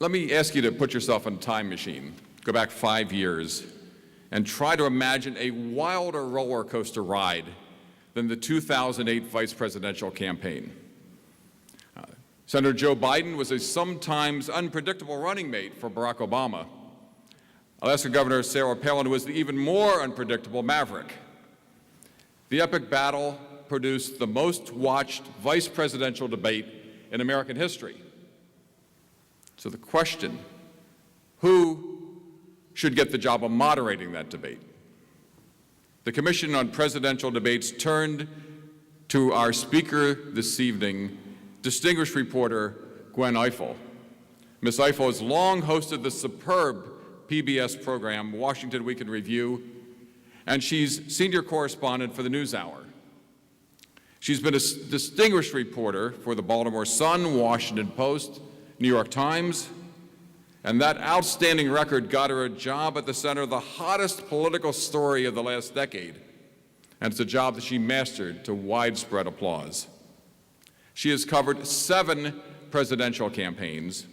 Let me ask you to put yourself in a time machine, go back 5 years, and try to imagine a wilder roller coaster ride than the 2008 vice presidential campaign. Senator Joe Biden was a sometimes unpredictable running mate for Barack Obama. Alaska Governor Sarah Palin was the even more unpredictable maverick. The epic battle produced the most watched vice presidential debate in American history. So the question, who should get the job of moderating that debate? The Commission on Presidential Debates turned to our speaker this evening, distinguished reporter Gwen Ifill. Ms. Ifill has long hosted the superb PBS program, Washington Week in Review, and she's senior correspondent for the NewsHour. She's been a distinguished reporter for the Baltimore Sun, Washington Post, New York Times, and that outstanding record got her a job at the center of the hottest political story of the last decade, and it's a job that she mastered to widespread applause. She has covered 7 presidential campaigns.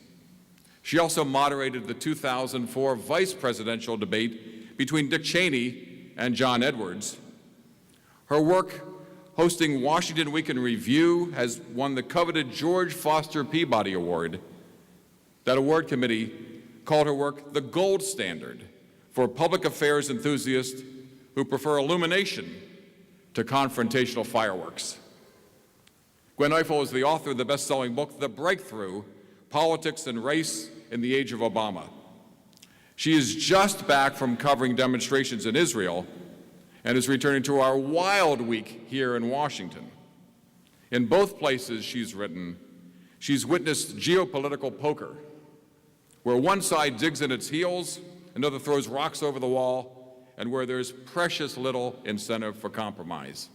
She also moderated the 2004 vice presidential debate between Dick Cheney and John Edwards. Her work hosting Washington Week in Review has won the coveted George Foster Peabody Award. That award committee called her work the gold standard for public affairs enthusiasts who prefer illumination to confrontational fireworks. Gwen Ifill is the author of the best-selling book, The Breakthrough: Politics and Race in the Age of Obama. She is just back from covering demonstrations in Israel and is returning to our wild week here in Washington. In both places she's written, she's witnessed geopolitical poker, where one side digs in its heels, another throws rocks over the wall, and where there's precious little incentive for compromise.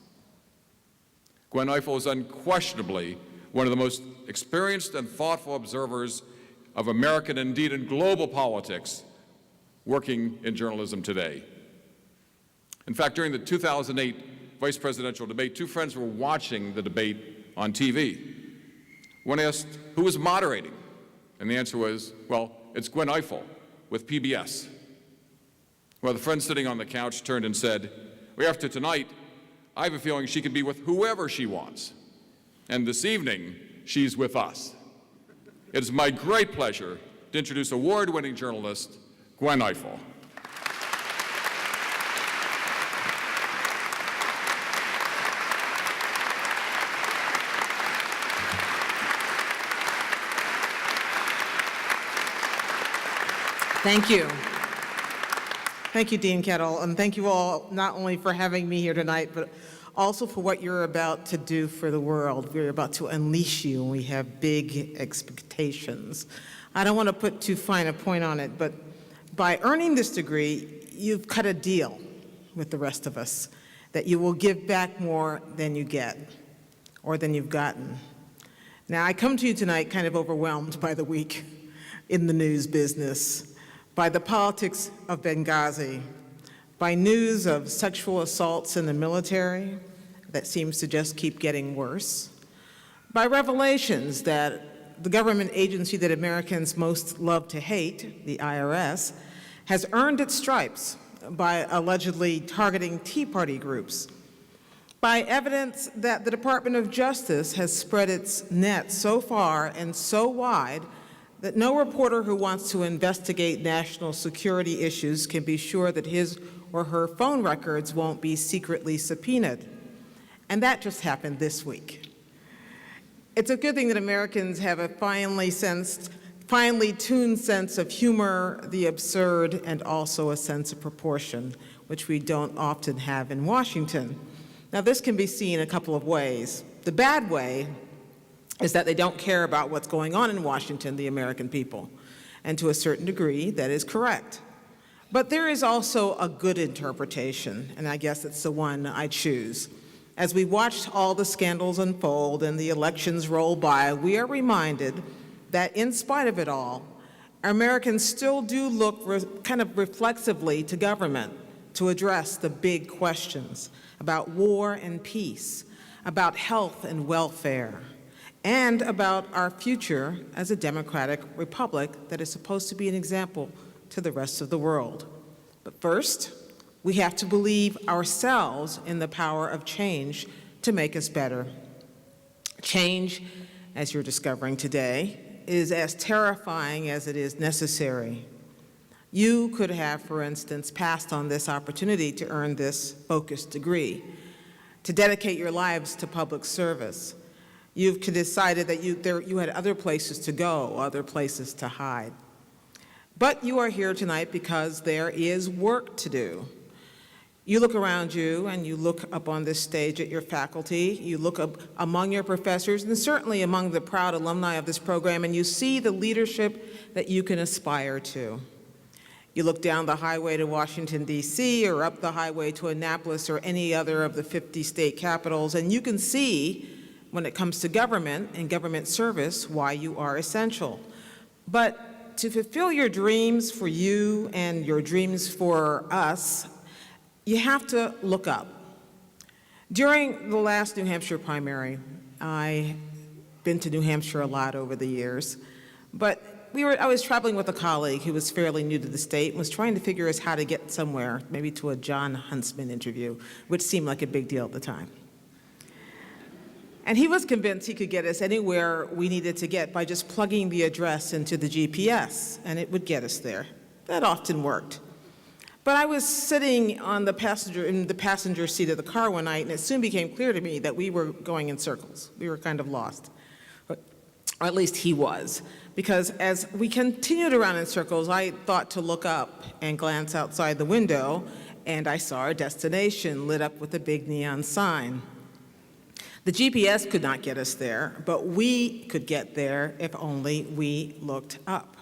Gwen Ifill is unquestionably one of the most experienced and thoughtful observers of American, indeed, and global politics working in journalism today. In fact, during the 2008 vice presidential debate, 2 friends were watching the debate on TV. One asked, who was moderating? And the answer was, well, it's Gwen Ifill with PBS. Well, the friend sitting on the couch turned and said, well, after tonight, I have a feeling she can be with whoever she wants. And this evening, she's with us. It is my great pleasure to introduce award-winning journalist Gwen Ifill. Thank you. Thank you, Dean Kettle, and thank you all not only for having me here tonight, but also for what you're about to do for the world. We're about to unleash you, and we have big expectations. I don't want to put too fine a point on it, but by earning this degree, you've cut a deal with the rest of us that you will give back more than you get or than you've gotten. Now, I come to you tonight kind of overwhelmed by the week in the news business, by the politics of Benghazi, by news of sexual assaults in the military that seems to just keep getting worse, by revelations that the government agency that Americans most love to hate, the IRS, has earned its stripes by allegedly targeting Tea Party groups, by evidence that the Department of Justice has spread its net so far and so wide that no reporter who wants to investigate national security issues can be sure that his or her phone records won't be secretly subpoenaed. And that just happened this week. It's a good thing that Americans have a finely tuned sense of humor, the absurd, and also a sense of proportion, which we don't often have in Washington. Now, this can be seen a couple of ways. The bad way is that they don't care about what's going on in Washington, the American people. And to a certain degree, that is correct. But there is also a good interpretation, and I guess it's the one I choose. As we watched all the scandals unfold and the elections roll by, we are reminded that in spite of it all, Americans still do look kind of reflexively to government to address the big questions about war and peace, about health and welfare, and about our future as a democratic republic that is supposed to be an example to the rest of the world. But first, we have to believe ourselves in the power of change to make us better. Change, as you're discovering today, is as terrifying as it is necessary. You could have, for instance, passed on this opportunity to earn this focused degree, to dedicate your lives to public service. You've decided that you had other places to go, other places to hide. But you are here tonight because there is work to do. You look around you and you look up on this stage at your faculty, you look up among your professors, and certainly among the proud alumni of this program, and you see the leadership that you can aspire to. You look down the highway to Washington, D.C., or up the highway to Annapolis or any other of the 50 state capitals, and you can see, when it comes to government and government service, why you are essential. But to fulfill your dreams for you and your dreams for us, you have to look up. During the last New Hampshire primary, I've been to New Hampshire a lot over the years, but I was traveling with a colleague who was fairly new to the state and was trying to figure out how to get somewhere, maybe to a John Huntsman interview, which seemed like a big deal at the time. And he was convinced he could get us anywhere we needed to get by just plugging the address into the GPS, and it would get us there. That often worked. But I was sitting in the passenger seat of the car one night, and it soon became clear to me that we were going in circles. We were kind of lost, or at least he was. Because as we continued around in circles, I thought to look up and glance outside the window, and I saw our destination lit up with a big neon sign. The GPS could not get us there, but we could get there if only we looked up.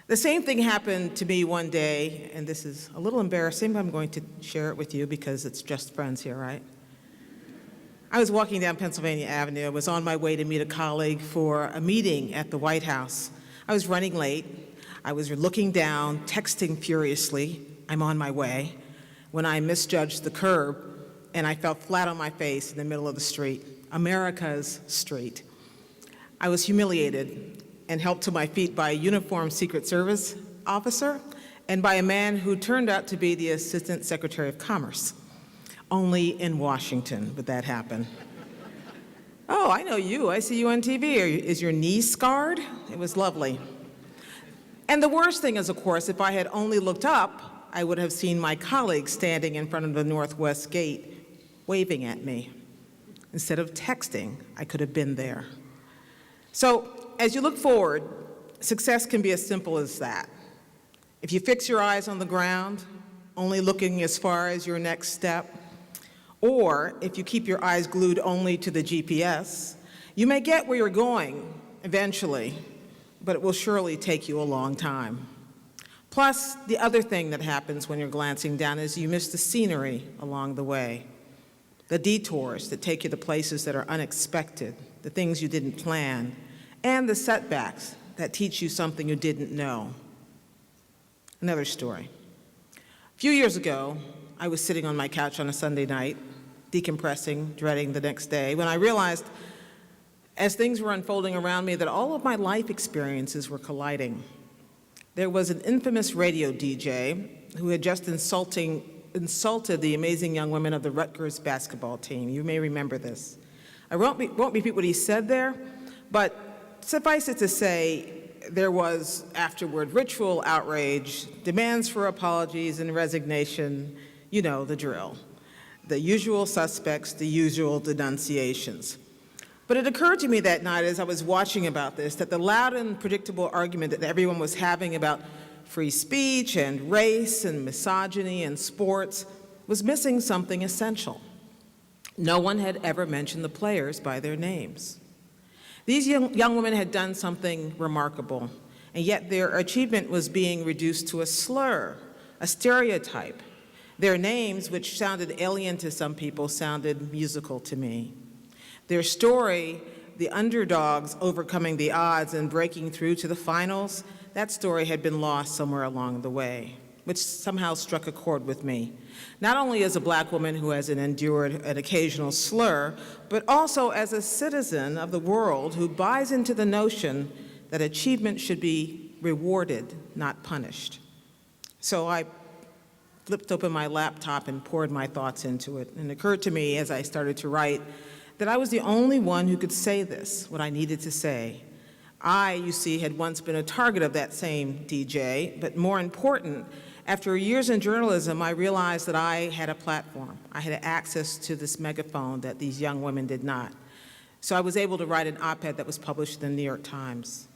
The same thing happened to me one day, and this is a little embarrassing, but I'm going to share it with you because it's just friends here, right? I was walking down Pennsylvania Avenue. I was on my way to meet a colleague for a meeting at the White House. I was running late. I was looking down, texting furiously. I'm on my way, when I misjudged the curb, and I fell flat on my face in the middle of the street, America's street. I was humiliated and helped to my feet by a uniformed Secret Service officer and by a man who turned out to be the Assistant Secretary of Commerce. Only in Washington would that happen. Oh, I know you. I see you on TV. Is your knee scarred? It was lovely. And the worst thing is, of course, if I had only looked up, I would have seen my colleague standing in front of the Northwest Gate waving at me. Instead of texting, I could have been there. So, as you look forward, success can be as simple as that. If you fix your eyes on the ground, only looking as far as your next step, or if you keep your eyes glued only to the GPS, you may get where you're going eventually, but it will surely take you a long time. Plus, the other thing that happens when you're glancing down is you miss the scenery along the way, the detours that take you to places that are unexpected, the things you didn't plan, and the setbacks that teach you something you didn't know. Another story. A few years ago, I was sitting on my couch on a Sunday night, decompressing, dreading the next day, when I realized, as things were unfolding around me, that all of my life experiences were colliding. There was an infamous radio DJ who had just insulted the amazing young women of the Rutgers basketball team. You may remember this. I won't repeat what he said there, but suffice it to say, there was afterward ritual outrage, demands for apologies and resignation, you know the drill. The usual suspects, the usual denunciations. But it occurred to me that night as I was watching about this that the loud and predictable argument that everyone was having about free speech and race and misogyny and sports was missing something essential. No one had ever mentioned the players by their names. These young women had done something remarkable, and yet their achievement was being reduced to a slur, a stereotype. Their names, which sounded alien to some people, sounded musical to me. Their story, the underdogs overcoming the odds and breaking through to the finals, that story had been lost somewhere along the way. which somehow struck a chord with me, not only as a Black woman who has endured an occasional slur, but also as a citizen of the world who buys into the notion that achievement should be rewarded, not punished. So I flipped open my laptop and poured my thoughts into it, and it occurred to me as I started to write that I was the only one who could say this, what I needed to say. I, you see, had once been a target of that same DJ, but more important, after years in journalism, I realized that I had a platform. I had access to this megaphone that these young women did not. So I was able to write an op-ed that was published in the New York Times.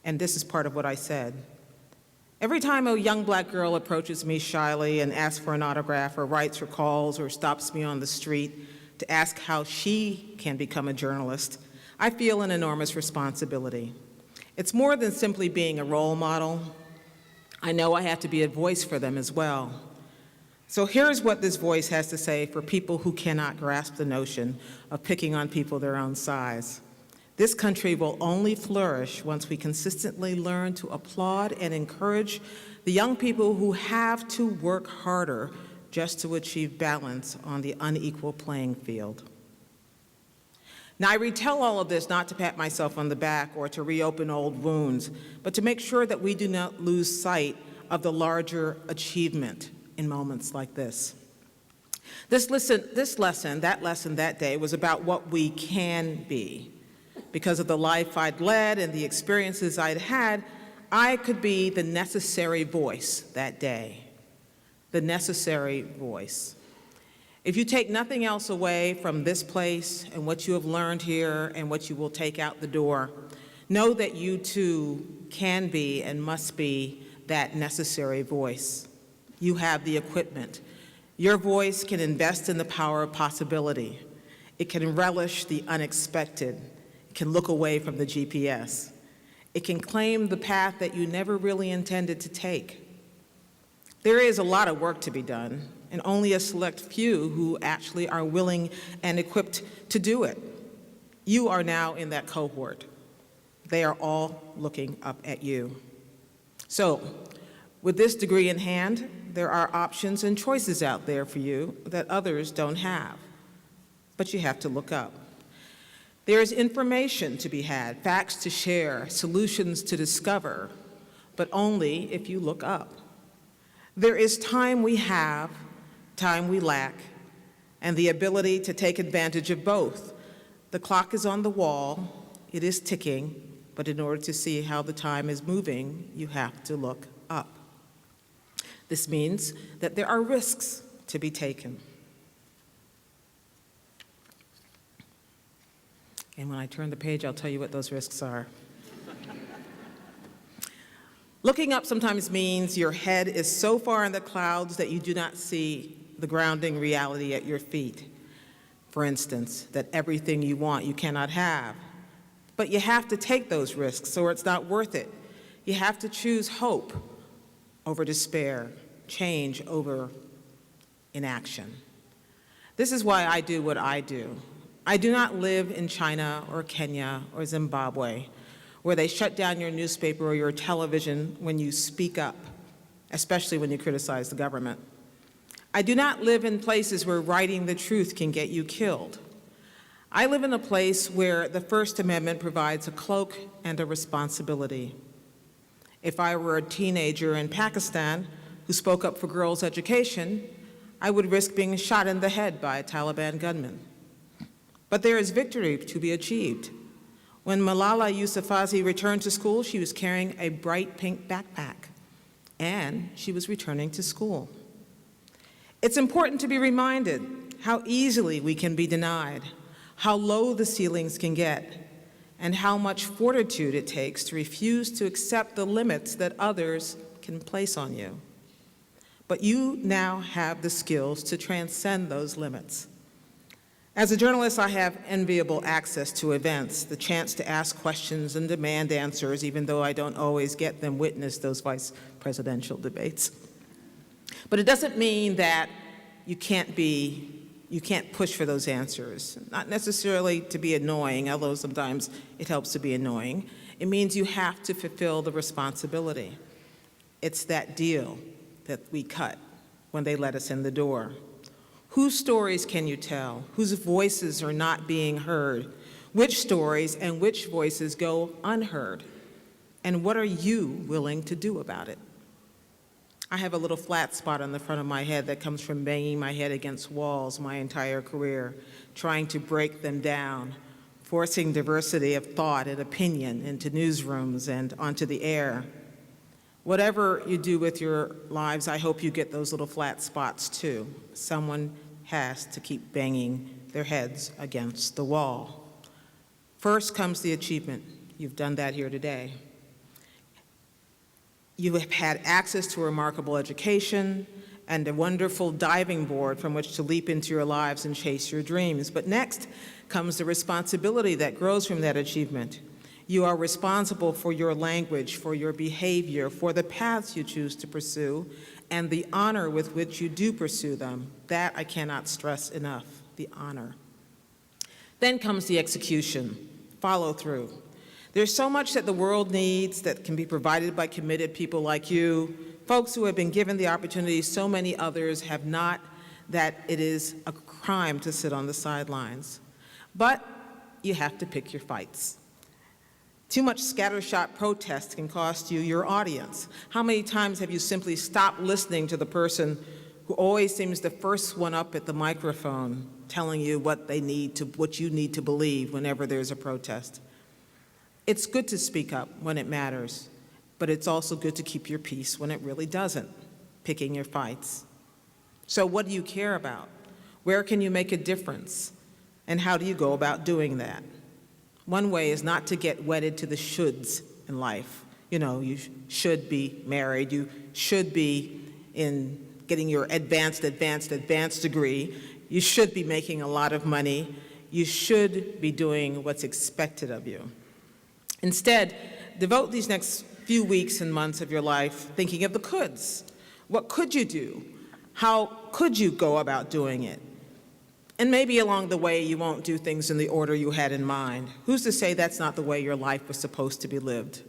And this is part of what I said. Every time a young Black girl approaches me shyly and asks for an autograph or writes or calls or stops me on the street to ask how she can become a journalist, I feel an enormous responsibility. It's more than simply being a role model. I know I have to be a voice for them as well. So here's what this voice has to say for people who cannot grasp the notion of picking on people their own size. This country will only flourish once we consistently learn to applaud and encourage the young people who have to work harder just to achieve balance on the unequal playing field. Now, I retell all of this not to pat myself on the back or to reopen old wounds, but to make sure that we do not lose sight of the larger achievement in moments like this. That lesson that day was about what we can be. Because of the life I'd led and the experiences I'd had, I could be the necessary voice that day. The necessary voice. If you take nothing else away from this place and what you have learned here and what you will take out the door, know that you too can be and must be that necessary voice. You have the equipment. Your voice can invest in the power of possibility. It can relish the unexpected. It can look away from the GPS. It can claim the path that you never really intended to take. There is a lot of work to be done, and only a select few who actually are willing and equipped to do it. You are now in that cohort. They are all looking up at you. So, with this degree in hand, there are options and choices out there for you that others don't have, but you have to look up. There is information to be had, facts to share, solutions to discover, but only if you look up. There is time we have, time we lack, and the ability to take advantage of both. The clock is on the wall, it is ticking, but in order to see how the time is moving, you have to look up. This means that there are risks to be taken. And when I turn the page, I'll tell you what those risks are. Looking up sometimes means your head is so far in the clouds that you do not see the grounding reality at your feet. For instance, that everything you want you cannot have. But you have to take those risks or it's not worth it. You have to choose hope over despair, change over inaction. This is why I do what I do. I do not live in China or Kenya or Zimbabwe, where they shut down your newspaper or your television when you speak up, especially when you criticize the government. I do not live in places where writing the truth can get you killed. I live in a place where the First Amendment provides a cloak and a responsibility. If I were a teenager in Pakistan who spoke up for girls' education, I would risk being shot in the head by a Taliban gunman. But there is victory to be achieved. When Malala Yousafzai returned to school, she was carrying a bright pink backpack, and she was returning to school. It's important to be reminded how easily we can be denied, how low the ceilings can get, and how much fortitude it takes to refuse to accept the limits that others can place on you. But you now have the skills to transcend those limits. As a journalist, I have enviable access to events, the chance to ask questions and demand answers, even though I don't always get them, witness those vice presidential debates. But it doesn't mean that you can't push for those answers, not necessarily to be annoying, although sometimes it helps to be annoying. It means you have to fulfill the responsibility. It's that deal. that we cut when they let us in the door? Whose stories can you tell? Whose voices are not being heard? Which stories and which voices go unheard? And what are you willing to do about it? I have a little flat spot on the front of my head that comes from banging my head against walls my entire career, trying to break them down, forcing diversity of thought and opinion into newsrooms and onto the air. Whatever you do with your lives, I hope you get those little flat spots too. Someone has to keep banging their heads against the wall. First comes the achievement. You've done that here today. You have had access to a remarkable education and a wonderful diving board from which to leap into your lives and chase your dreams. But next comes the responsibility that grows from that achievement. You are responsible for your language, for your behavior, for the paths you choose to pursue, and the honor with which you do pursue them. That I cannot stress enough, the honor. Then comes the execution, follow through. There's so much that the world needs that can be provided by committed people like you, folks who have been given the opportunity so many others have not, that it is a crime to sit on the sidelines. But you have to pick your fights. Too much scattershot protest can cost you your audience. How many times have you simply stopped listening to the person who always seems the first one up at the microphone telling you what you need to believe whenever there's a protest? It's good to speak up when it matters, but it's also good to keep your peace when it really doesn't, picking your fights. So what do you care about? Where can you make a difference? And how do you go about doing that? One way is not to get wedded to the shoulds in life. You know, you should be married, you should be in getting your advanced degree, you should be making a lot of money, you should be doing what's expected of you. Instead, devote these next few weeks and months of your life thinking of the coulds. What could you do? How could you go about doing it? And maybe along the way you won't do things in the order you had in mind. Who's to say that's not the way your life was supposed to be lived?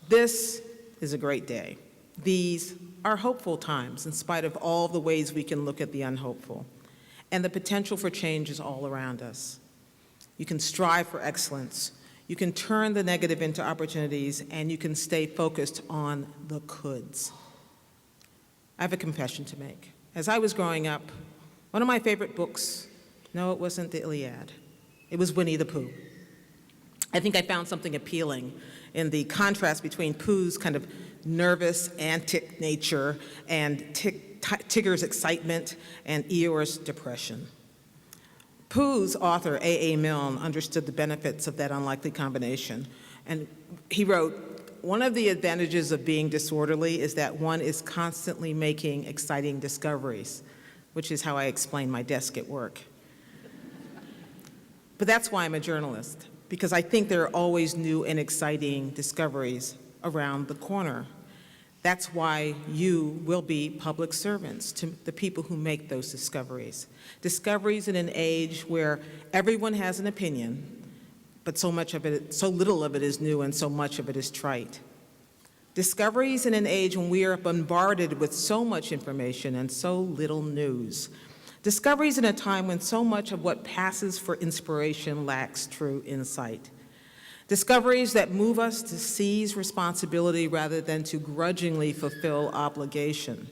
This is a great day. These are hopeful times in spite of all the ways we can look at the unhopeful. And the potential for change is all around us. You can strive for excellence. You can turn the negative into opportunities, and you can stay focused on the coulds. I have a confession to make. As I was growing up, one of my favorite books, no, it wasn't the Iliad. It was Winnie the Pooh. I think I found something appealing in the contrast between Pooh's kind of nervous, antic nature and Tigger's excitement and Eeyore's depression. Pooh's author, A.A. Milne, understood the benefits of that unlikely combination. And he wrote, "One of the advantages of being disorderly is that one is constantly making exciting discoveries," which is how I explain my desk at work. But that's why I'm a journalist, because I think there are always new and exciting discoveries around the corner. That's why you will be public servants to the people who make those discoveries. Discoveries in an age where everyone has an opinion, but so little of it is new and so much of it is trite. Discoveries in an age when we are bombarded with so much information and so little news. Discoveries in a time when so much of what passes for inspiration lacks true insight. Discoveries that move us to seize responsibility rather than to grudgingly fulfill obligation.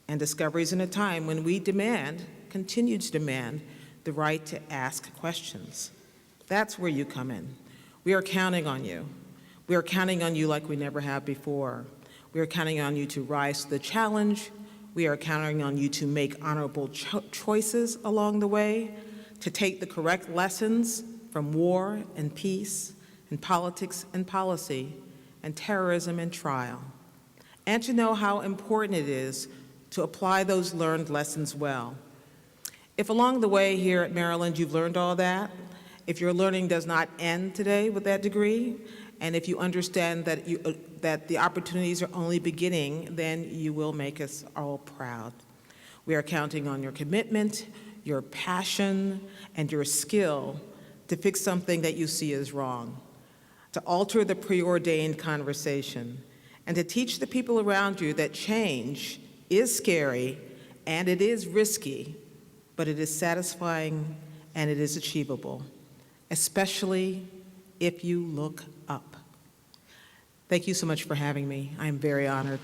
And discoveries in a time when we continue to demand, the right to ask questions. That's where you come in. We are counting on you. We are counting on you like we never have before. We are counting on you to rise to the challenge. We are counting on you to make honorable choices along the way, to take the correct lessons from war and peace, and politics and policy, and terrorism and trial, and to know how important it is to apply those learned lessons well. If along the way here at Maryland you've learned all that, if your learning does not end today with that degree, and if you understand that the opportunities are only beginning, then you will make us all proud. We are counting on your commitment, your passion, and your skill to fix something that you see as wrong, to alter the preordained conversation, and to teach the people around you that change is scary and it is risky, but it is satisfying and it is achievable, especially if you look up. Thank you so much for having me. I am very honored.